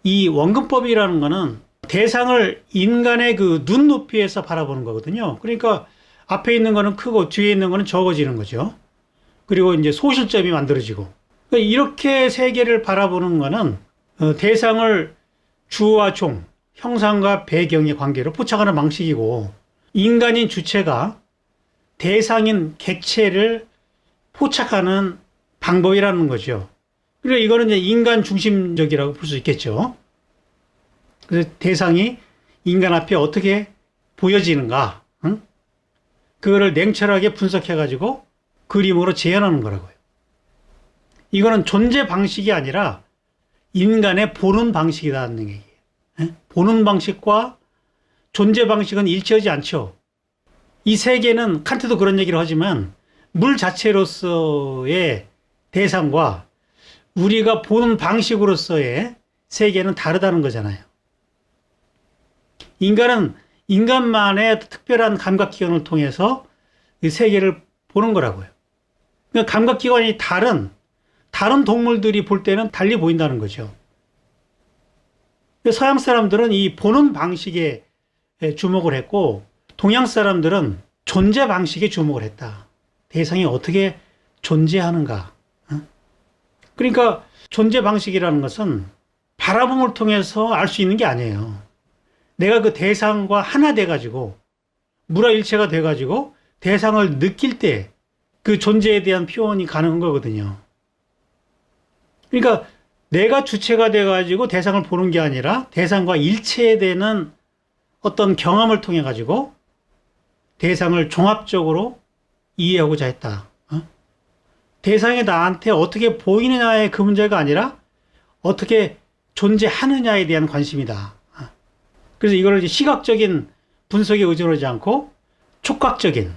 이 원근법이라는 거는 대상을 인간의 그 눈높이에서 바라보는 거거든요. 그러니까 앞에 있는 거는 크고 뒤에 있는 거는 적어지는 거죠. 그리고 이제 소실점이 만들어지고. 그러니까 이렇게 세계를 바라보는 거는 대상을 주와 종, 형상과 배경의 관계로 포착하는 방식이고, 인간인 주체가 대상인 객체를 포착하는 방법이라는 거죠. 그러니까 이거는 이제 인간 중심적이라고 볼 수 있겠죠. 그래서 대상이 인간 앞에 어떻게 보여지는가, 응? 그거를 냉철하게 분석해가지고 그림으로 재현하는 거라고요. 이거는 존재 방식이 아니라 인간의 보는 방식이라는 얘기예요. 예? 보는 방식과 존재 방식은 일치하지 않죠. 이 세계는 칸트도 그런 얘기를 하지만 물 자체로서의 대상과 우리가 보는 방식으로서의 세계는 다르다는 거잖아요. 인간은 인간만의 특별한 감각기관을 통해서 이 세계를 보는 거라고요. 그러니까 감각기관이 다른 동물들이 볼 때는 달리 보인다는 거죠. 서양 사람들은 이 보는 방식에 주목을 했고, 동양 사람들은 존재 방식에 주목을 했다. 대상이 어떻게 존재하는가. 그러니까 존재 방식이라는 것은 바라봄을 통해서 알 수 있는 게 아니에요. 내가 그 대상과 하나 돼가지고, 물화일체가 돼가지고 대상을 느낄 때 그 존재에 대한 표현이 가능한 거거든요. 그러니까 내가 주체가 돼가지고 대상을 보는 게 아니라 대상과 일체되는 어떤 경험을 통해 가지고 대상을 종합적으로 이해하고자 했다. 대상이 나한테 어떻게 보이느냐의 그 문제가 아니라 어떻게 존재하느냐에 대한 관심이다. 그래서 이걸 이제 시각적인 분석에 의존하지 않고 촉각적인,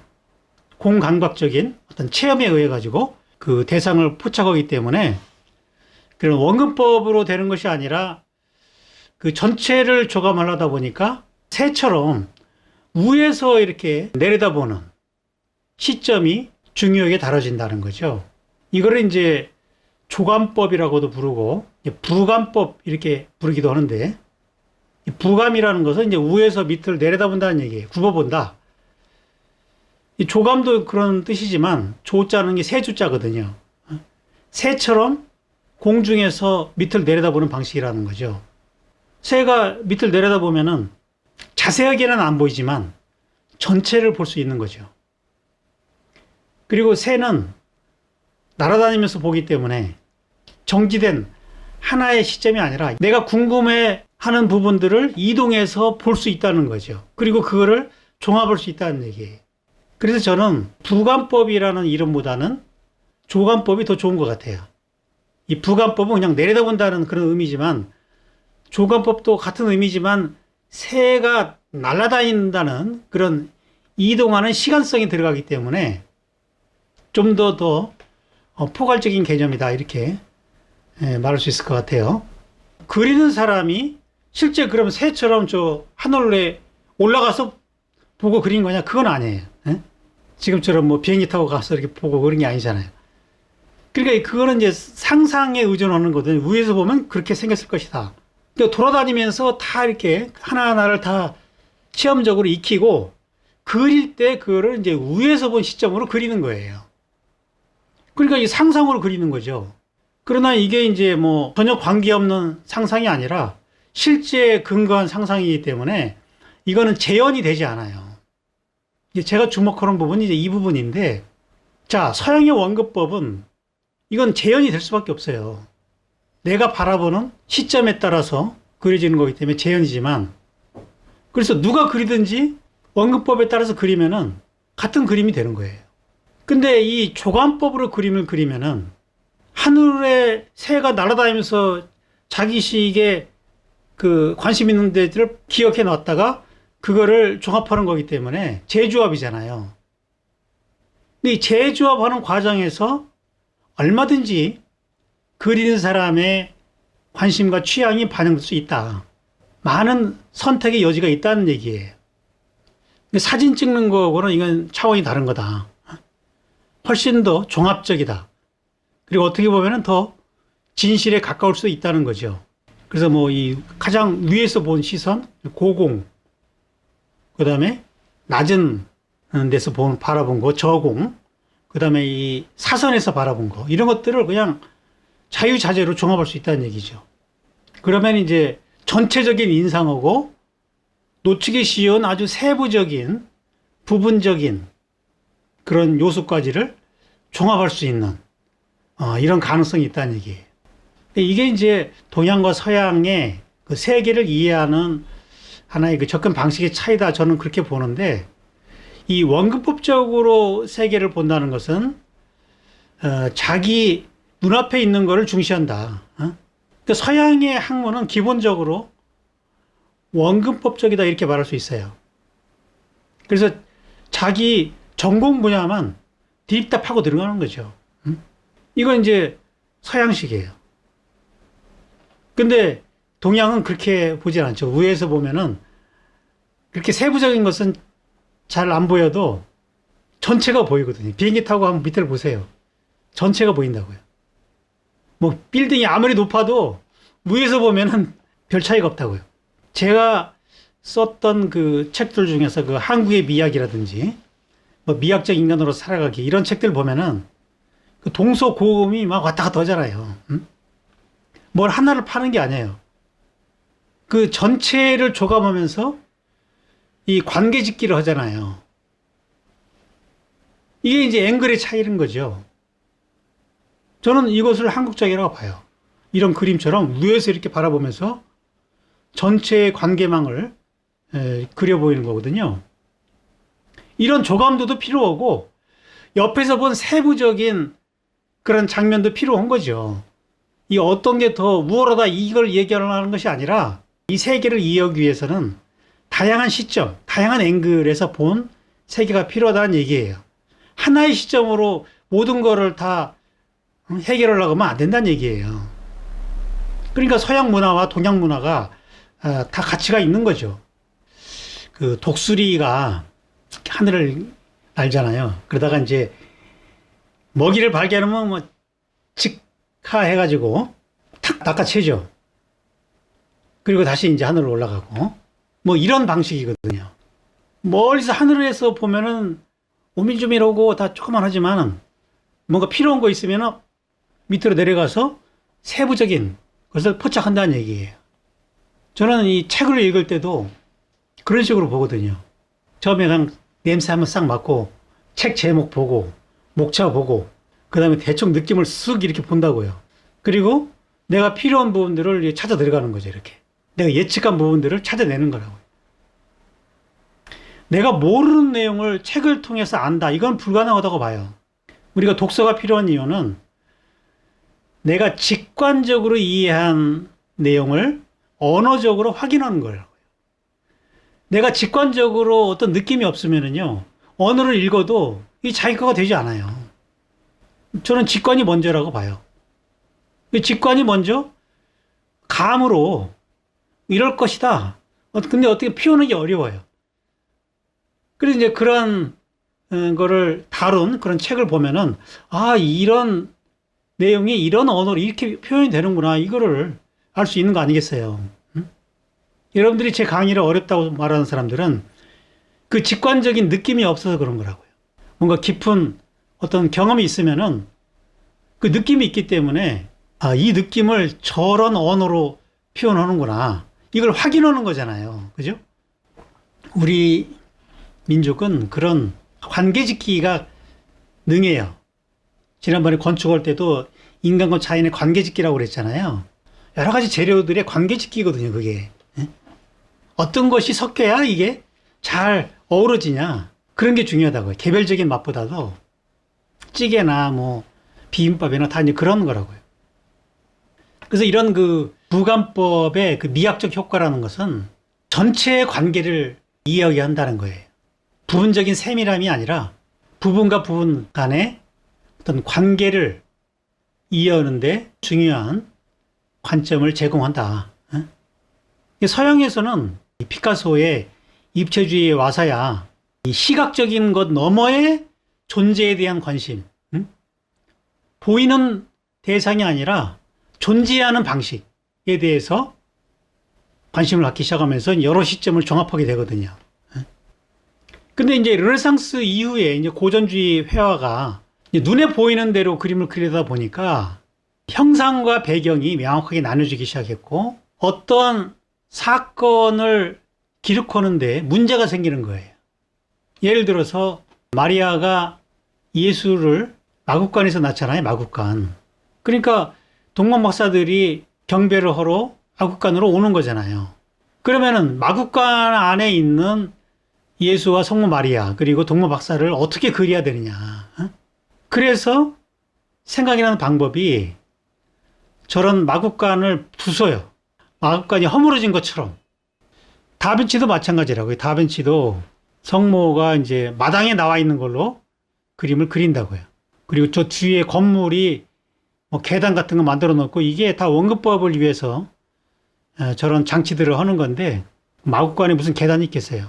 공감각적인 어떤 체험에 의해 가지고 그 대상을 포착하기 때문에 그런 원근법으로 되는 것이 아니라 그 전체를 조감하려다 보니까 새처럼 위에서 이렇게 내려다보는 시점이 중요하게 다뤄진다는 거죠. 이거를 이제 조감법이라고도 부르고 부감법 이렇게 부르기도 하는데, 부감이라는 것은 이제 위에서 밑을 내려다본다는 얘기예요. 굽어본다. 이 조감도 그런 뜻이지만 조자는 게 새주자거든요. 새처럼 공중에서 밑을 내려다보는 방식이라는 거죠. 새가 밑을 내려다보면은 자세하게는 안 보이지만 전체를 볼 수 있는 거죠. 그리고 새는 날아다니면서 보기 때문에 정지된 하나의 시점이 아니라 내가 궁금해 하는 부분들을 이동해서 볼 수 있다는 거죠. 그리고 그거를 종합할 수 있다는 얘기예요. 그래서 저는 부감법이라는 이름보다는 조감법이 더 좋은 것 같아요. 이 부감법은 그냥 내려다본다는 그런 의미지만, 조감법도 같은 의미지만 새가 날아다닌다는 그런 이동하는 시간성이 들어가기 때문에 좀 더 포괄적인 개념이다, 이렇게 말할 수 있을 것 같아요. 그리는 사람이 실제 그럼 새처럼 저 하늘에 올라가서 보고 그린 거냐? 그건 아니에요. 지금처럼 뭐 비행기 타고 가서 이렇게 보고 그런 게 아니잖아요. 그러니까 그거는 이제 상상에 의존하는 거거든요. 위에서 보면 그렇게 생겼을 것이다. 그러니까 돌아다니면서 다 이렇게 하나하나를 다 체험적으로 익히고 그릴 때 그거를 이제 위에서 본 시점으로 그리는 거예요. 그러니까 이 상상으로 그리는 거죠. 그러나 이게 이제 뭐 전혀 관계없는 상상이 아니라 실제에 근거한 상상이기 때문에 이거는 재현이 되지 않아요. 제가 주목하는 부분이 이제 이 부분인데, 자, 서양의 원근법은 이건 재현이 될 수밖에 없어요. 내가 바라보는 시점에 따라서 그려지는 거기 때문에 재현이지만, 그래서 누가 그리든지 원근법에 따라서 그리면은 같은 그림이 되는 거예요. 근데 이 조감법으로 그림을 그리면은 하늘에 새가 날아다니면서 자기 시기에 그 관심 있는 데들을 기억해 놨다가 그거를 종합하는 거기 때문에 재조합이잖아요. 근데 이 재조합하는 과정에서 얼마든지 그리는 사람의 관심과 취향이 반영될 수 있다. 많은 선택의 여지가 있다는 얘기예요. 사진 찍는 거하고는 이건 차원이 다른 거다. 훨씬 더 종합적이다. 그리고 어떻게 보면 더 진실에 가까울 수 있다는 거죠. 그래서 뭐 이 가장 위에서 본 시선, 고공, 그 다음에 낮은 데서 바라본 거, 저공, 그 다음에 이 사선에서 바라본 거, 이런 것들을 그냥 자유자재로 종합할 수 있다는 얘기죠. 그러면 이제 전체적인 인상하고 놓치기 쉬운 아주 세부적인, 부분적인 그런 요소까지를 종합할 수 있는 이런 가능성이 있다는 얘기예요. 이게 이제 동양과 서양의 그 세계를 이해하는 하나의 그 접근 방식의 차이다. 저는 그렇게 보는데, 이 원근법적으로 세계를 본다는 것은 자기 눈앞에 있는 것을 중시한다. 그러니까 서양의 학문은 기본적으로 원근법적이다 이렇게 말할 수 있어요. 그래서 자기 전공 분야만 딥다 파고 들어가는 거죠. 이건 이제 서양식이에요. 근데 동양은 그렇게 보진 않죠. 위에서 보면은 그렇게 세부적인 것은 잘 안 보여도 전체가 보이거든요. 비행기 타고 한번 밑을 보세요. 전체가 보인다고요. 뭐 빌딩이 아무리 높아도 위에서 보면은 별 차이가 없다고요. 제가 썼던 그 책들 중에서 그 한국의 미학이라든지 뭐 미학적 인간으로 살아가기 이런 책들 보면은 그 동서고음이 막 왔다 갔다 하잖아요. 뭘 하나를 파는 게 아니에요. 그 전체를 조감하면서 이 관계 짓기를 하잖아요. 이게 이제 앵글의 차이인 거죠. 저는 이것을 한국적이라고 봐요. 이런 그림처럼 위에서 이렇게 바라보면서 전체의 관계망을 그려 보이는 거거든요. 이런 조감도도 필요하고 옆에서 본 세부적인 그런 장면도 필요한 거죠. 이 어떤 게 더 우월하다 이걸 얘기하는 것이 아니라 이 세계를 이해하기 위해서는 다양한 시점, 다양한 앵글에서 본 세계가 필요하다는 얘기예요. 하나의 시점으로 모든 거를 다 해결하려고 하면 안 된다는 얘기예요. 그러니까 서양 문화와 동양 문화가 다 가치가 있는 거죠. 그 독수리가 하늘을 날잖아요. 그러다가 이제 먹이를 발견하면 뭐 직하해가지고 탁 낚아채죠. 그리고 다시 이제 하늘로 올라가고 뭐 이런 방식이거든요. 멀리서 하늘에서 보면은 오밀조밀하고 다 조그만하지만 뭔가 필요한 거 있으면 밑으로 내려가서 세부적인 것을 포착한다는 얘기예요. 저는 이 책을 읽을 때도 그런 식으로 보거든요. 처음에 그냥 냄새 한번 싹 맡고 책 제목 보고 목차 보고 그 다음에 대충 느낌을 쓱 이렇게 본다고요. 그리고 내가 필요한 부분들을 찾아 들어가는 거죠. 이렇게 내가 예측한 부분들을 찾아내는 거라고요. 내가 모르는 내용을 책을 통해서 안다. 이건 불가능하다고 봐요. 우리가 독서가 필요한 이유는 내가 직관적으로 이해한 내용을 언어적으로 확인하는 거라고요. 내가 직관적으로 어떤 느낌이 없으면은요, 언어를 읽어도 이 자기 거가 되지 않아요. 저는 직관이 먼저라고 봐요. 직관이 먼저 감으로 이럴 것이다. 근데 어떻게 표현하기 어려워요. 그래서 이제 그런 거를 다룬 그런 책을 보면은 이런 내용이 이런 언어로 이렇게 표현이 되는구나. 이거를 알 수 있는 거 아니겠어요? 여러분들이 제 강의를 어렵다고 말하는 사람들은 그 직관적인 느낌이 없어서 그런 거라고요. 뭔가 깊은 어떤 경험이 있으면은 그 느낌이 있기 때문에 이 느낌을 저런 언어로 표현하는구나. 이걸 확인하는 거잖아요. 그죠? 우리 민족은 그런 관계짓기가 능해요. 지난번에 건축할 때도 인간과 자연의 관계짓기라고 그랬잖아요. 여러 가지 재료들의 관계짓기거든요, 그게. 어떤 것이 섞여야 이게 잘 어우러지냐. 그런 게 중요하다고요. 개별적인 맛보다도 찌개나 뭐 비빔밥이나 다 이제 그런 거라고요. 그래서 이런 그 부감법의 그 미학적 효과라는 것은 전체의 관계를 이해하게 한다는 거예요. 부분적인 세밀함이 아니라 부분과 부분 간의 어떤 관계를 이해하는데 중요한 관점을 제공한다. 서양에서는 피카소의 입체주의에 와서야 이 시각적인 것 너머의 존재에 대한 관심, 보이는 대상이 아니라 존재하는 방식에 대해서 관심을 갖기 시작하면서 여러 시점을 종합하게 되거든요. 근데 이제 르네상스 이후에 이제 고전주의 회화가 눈에 보이는 대로 그림을 그리다 보니까 형상과 배경이 명확하게 나눠지기 시작했고 어떤 사건을 기록하는데 문제가 생기는 거예요. 예를 들어서 마리아가 예수를 마국간에서 낳잖아요. 마국간. 그러니까 동방 박사들이 경배를 하러 마국간으로 오는 거잖아요. 그러면은 마국간 안에 있는 예수와 성모 마리아 그리고 동방 박사를 어떻게 그려야 되느냐. 그래서 생각이 나는 방법이 저런 마국간을 부숴요. 마국간이 허물어진 것처럼. 다빈치도 마찬가지라고요. 다빈치도 성모가 이제 마당에 나와 있는 걸로 그림을 그린다고요. 그리고 저 뒤에 건물이 뭐 계단 같은 거 만들어 놓고 이게 다 원근법을 위해서 저런 장치들을 하는 건데 마국간에 무슨 계단이 있겠어요.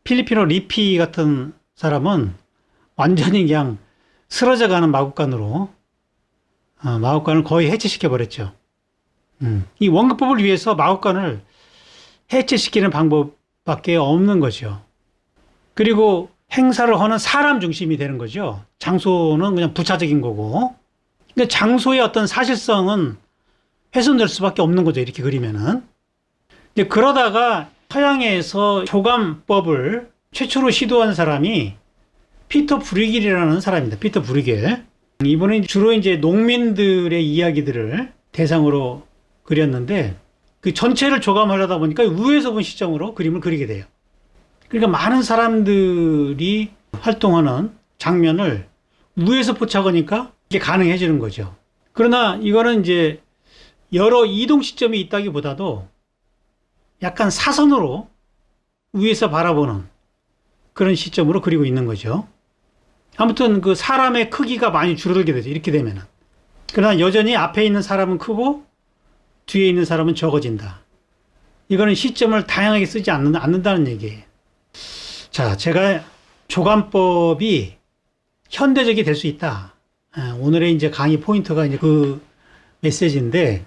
필리핀어 리피 같은 사람은 완전히 그냥 쓰러져가는 마국간으로 마국간을 거의 해체시켜 버렸죠. 이 원근법을 위해서 마국간을 해체시키는 방법밖에 없는 거죠. 그리고 행사를 하는 사람 중심이 되는 거죠. 장소는 그냥 부차적인 거고. 그러니까 장소의 어떤 사실성은 훼손될 수밖에 없는 거죠. 이렇게 그리면은. 근데 그러다가 서양에서 조감법을 최초로 시도한 사람이 피터 브리겔이라는 사람입니다. 피터 브리겔. 이분은 주로 이제 농민들의 이야기들을 대상으로 그렸는데 그 전체를 조감하려다 보니까 위에서 본 시점으로 그림을 그리게 돼요. 그러니까 많은 사람들이 활동하는 장면을 위에서 포착하니까 이게 가능해지는 거죠. 그러나 이거는 이제 여러 이동 시점이 있다기보다도 약간 사선으로 위에서 바라보는 그런 시점으로 그리고 있는 거죠. 아무튼 그 사람의 크기가 많이 줄어들게 되죠. 이렇게 되면은. 그러나 여전히 앞에 있는 사람은 크고 뒤에 있는 사람은 적어진다. 이거는 시점을 다양하게 쓰지 않는다는 얘기예요. 자, 제가 조감법이 현대적이 될 수 있다. 오늘의 이제 강의 포인트가 이제 그 메시지인데,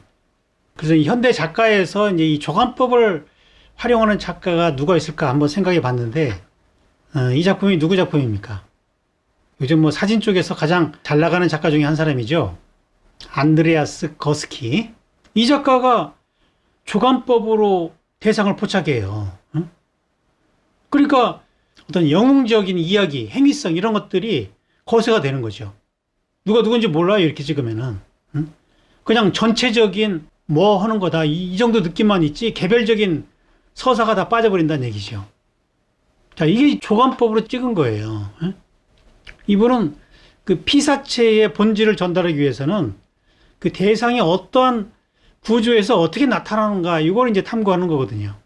그래서 현대 작가에서 이제 이 조감법을 활용하는 작가가 누가 있을까 한번 생각해 봤는데, 이 작품이 누구 작품입니까? 요즘 뭐 사진 쪽에서 가장 잘 나가는 작가 중에 한 사람이죠. 안드레아스 거스키. 이 작가가 조감법으로 대상을 포착해요. 그러니까 어떤 영웅적인 이야기, 행위성 이런 것들이 거세가 되는 거죠. 누가 누군지 몰라요. 이렇게 찍으면은. 그냥 전체적인 뭐 하는 거다. 이 정도 느낌만 있지 개별적인 서사가 다 빠져버린다는 얘기죠. 자, 이게 조감법으로 찍은 거예요. 이분은 그 피사체의 본질을 전달하기 위해서는 그 대상이 어떠한 구조에서 어떻게 나타나는가 이걸 이제 탐구하는 거거든요.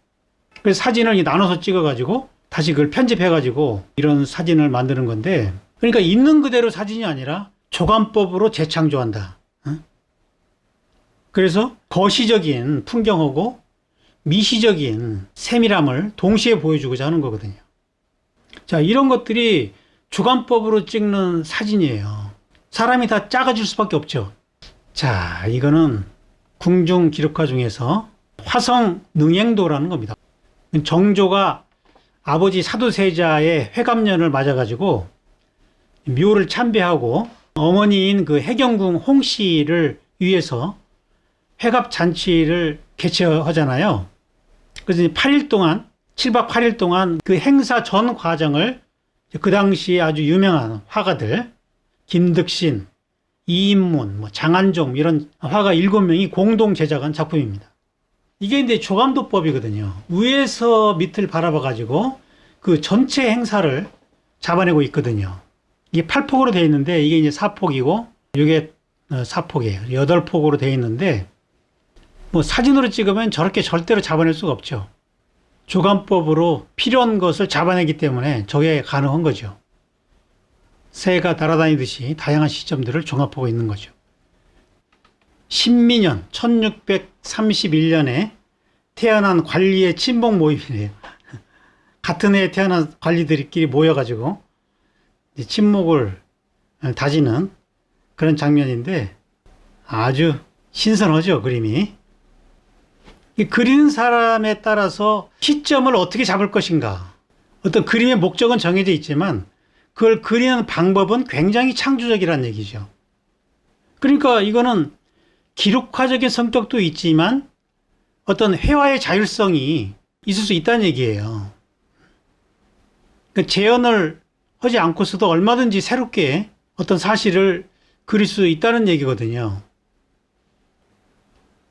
그래서 사진을 나눠서 찍어가지고 다시 그걸 편집해가지고 이런 사진을 만드는 건데, 그러니까 있는 그대로 사진이 아니라 조감법으로 재창조한다. 그래서 거시적인 풍경하고 미시적인 세밀함을 동시에 보여주고자 하는 거거든요. 자, 이런 것들이 조감법으로 찍는 사진이에요. 사람이 다 작아질 수밖에 없죠. 자, 이거는 궁중 기록화 중에서 화성 능행도라는 겁니다. 정조가 아버지 사도세자의 회갑년을 맞아가지고 묘를 참배하고 어머니인 그 해경궁 홍씨를 위해서 회갑 잔치를 개최하잖아요. 그래서 8일 동안, 7박 8일 동안 그 행사 전 과정을 그 당시에 아주 유명한 화가들, 김득신, 이인문, 장한종 이런 화가 7명이 공동 제작한 작품입니다. 이게 이제 조감도법이거든요. 위에서 밑을 바라봐가지고 그 전체 행사를 잡아내고 있거든요. 이게 8폭으로 되어 있는데 이게 이제 4폭이고 이게 4폭이에요. 8폭으로 되어 있는데 뭐 사진으로 찍으면 저렇게 절대로 잡아낼 수가 없죠. 조감법으로 필요한 것을 잡아내기 때문에 저게 가능한 거죠. 새가 날아다니듯이 다양한 시점들을 종합하고 있는 거죠. 신민년 1631년에 태어난 관리의 친목 모임이래요. 같은 해에 태어난 관리들끼리 모여가지고 친목을 다지는 그런 장면인데 아주 신선하죠, 그림이. 이 그리는 사람에 따라서 시점을 어떻게 잡을 것인가. 어떤 그림의 목적은 정해져 있지만 그걸 그리는 방법은 굉장히 창조적이라는 얘기죠. 그러니까 이거는 기록화적인 성격도 있지만 어떤 회화의 자율성이 있을 수 있다는 얘기예요. 그러니까 재현을 하지 않고서도 얼마든지 새롭게 어떤 사실을 그릴 수 있다는 얘기거든요.